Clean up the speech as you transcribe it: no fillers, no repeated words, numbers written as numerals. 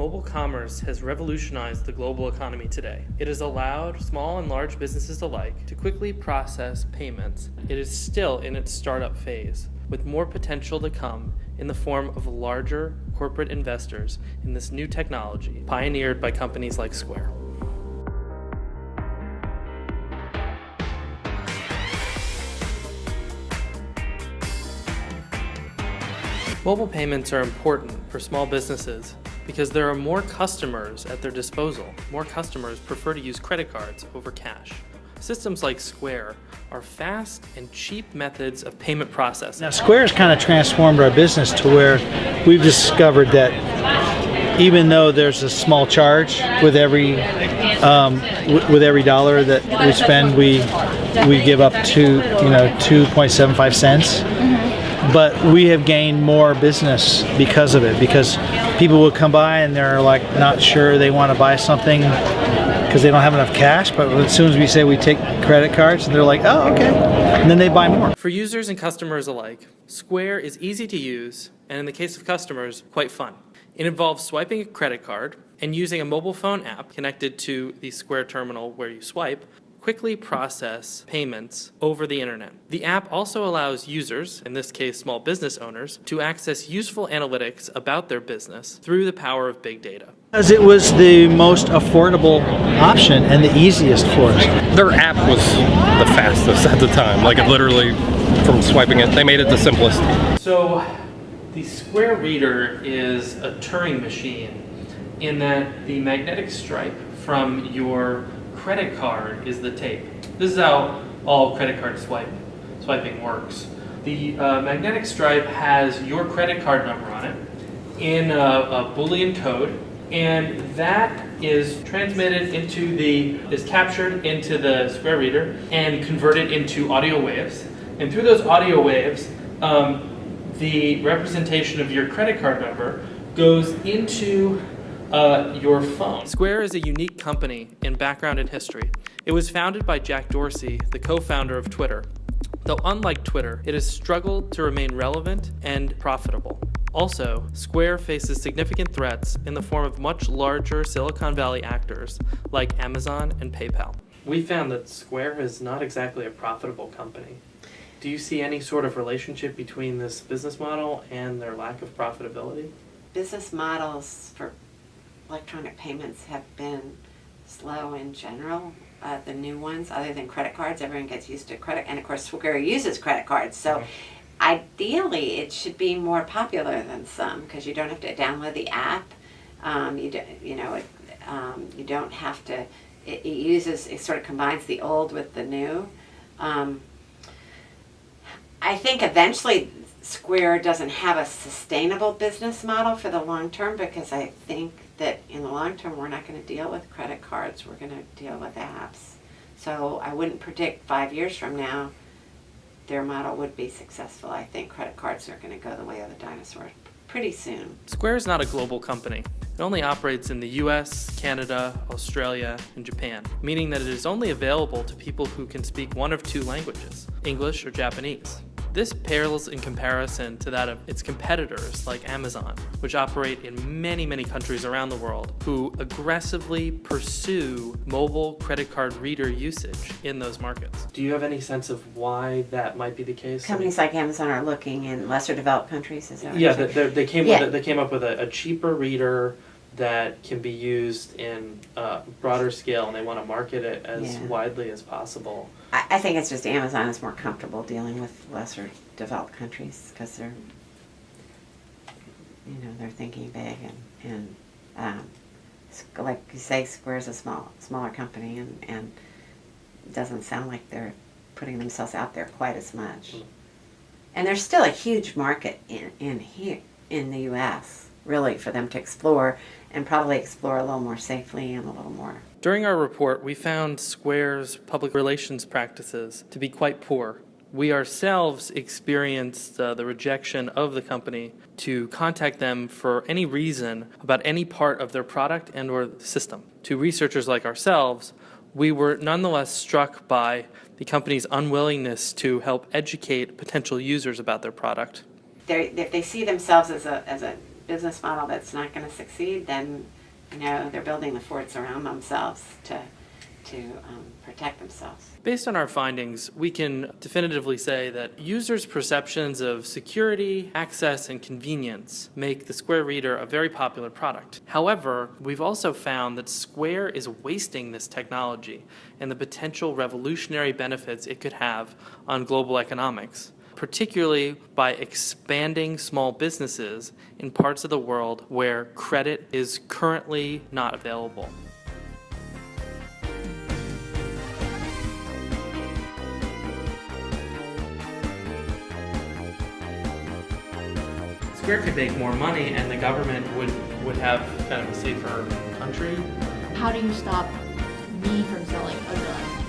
Mobile commerce has revolutionized the global economy today. It has allowed small and large businesses alike to quickly process payments. It is still in its startup phase, with more potential to come in the form of larger corporate investors in this new technology, pioneered by companies like Square. Mobile payments are important for small businesses because there are more customers at their disposal. More customers prefer to use credit cards over cash. Systems like Square are fast and cheap methods of payment processing. Now, Square's kind of transformed our business to where we've discovered that even though there's a small charge with every dollar that we spend, we give up to 2.75 cents. But we have gained more business because of it, because people will come by and they're like not sure they want to buy something because they don't have enough cash, but as soon as we say we take credit cards, they're like, oh, okay, and then they buy more. For users and customers alike, Square is easy to use, and in the case of customers, quite fun. It involves swiping a credit card and using a mobile phone app connected to the Square terminal where you swipe, quickly process payments over the internet. The app also allows users, in this case small business owners, to access useful analytics about their business through the power of big data. Because it was the most affordable option and the easiest for us. Their app was the fastest at the time. Like, it literally, from swiping it, they made it the simplest. So the Square Reader is a Turing machine in that the magnetic stripe from your credit card is the tape. This is how all credit card swiping works. The magnetic stripe has your credit card number on it in a Boolean code, and that is transmitted is captured into the Square Reader and converted into audio waves. And through those audio waves, the representation of your credit card number goes into your phone. Square is a unique company in background and history. It was founded by Jack Dorsey, the co-founder of Twitter. Though unlike Twitter, it has struggled to remain relevant and profitable. Also, Square faces significant threats in the form of much larger Silicon Valley actors like Amazon and PayPal. We found that Square is not exactly a profitable company. Do you see any sort of relationship between this business model and their lack of profitability? Business models for electronic payments have been slow in general. The new ones, other than credit cards, everyone gets used to credit, and of course Square uses credit cards. So ideally, it should be more popular than some because you don't have to download the app. You don't have to. It sort of combines the old with the new. I think eventually Square doesn't have a sustainable business model for the long term because I think that in the long term we're not going to deal with credit cards, we're going to deal with apps. So I wouldn't predict 5 years from now their model would be successful. I think credit cards are going to go the way of the dinosaurs pretty soon. Square is not a global company. It only operates in the US, Canada, Australia, and Japan, meaning that it is only available to people who can speak one of two languages, English or Japanese. This pales in comparison to that of its competitors like Amazon, which operate in many, many countries around the world, who aggressively pursue mobile credit card reader usage in those markets. Do you have any sense of why that might be the case? Companies like Amazon are looking in lesser developed countries, is that what Yeah, you're saying? they came up with a cheaper reader that can be used in broader scale, and they want to market it as widely as possible. I think it's just Amazon is more comfortable dealing with lesser developed countries because they're thinking big and like you say, Square's a smaller company and it doesn't sound like they're putting themselves out there quite as much. And there's still a huge market in here in the U.S. really for them to explore and probably explore a little more safely and a little more. During our report, we found Square's public relations practices to be quite poor. We ourselves experienced the rejection of the company to contact them for any reason about any part of their product and or system. To researchers like ourselves, we were nonetheless struck by the company's unwillingness to help educate potential users about their product. If they see themselves as a business model that's not going to succeed, then they're building the forts around themselves to protect themselves. Based on our findings, we can definitively say that users' perceptions of security, access, and convenience make the Square Reader a very popular product. However, we've also found that Square is wasting this technology and the potential revolutionary benefits it could have on global economics, particularly by expanding small businesses in parts of the world where credit is currently not available. Square could make more money and the government would have kind of a safer country. How do you stop me from selling a gun?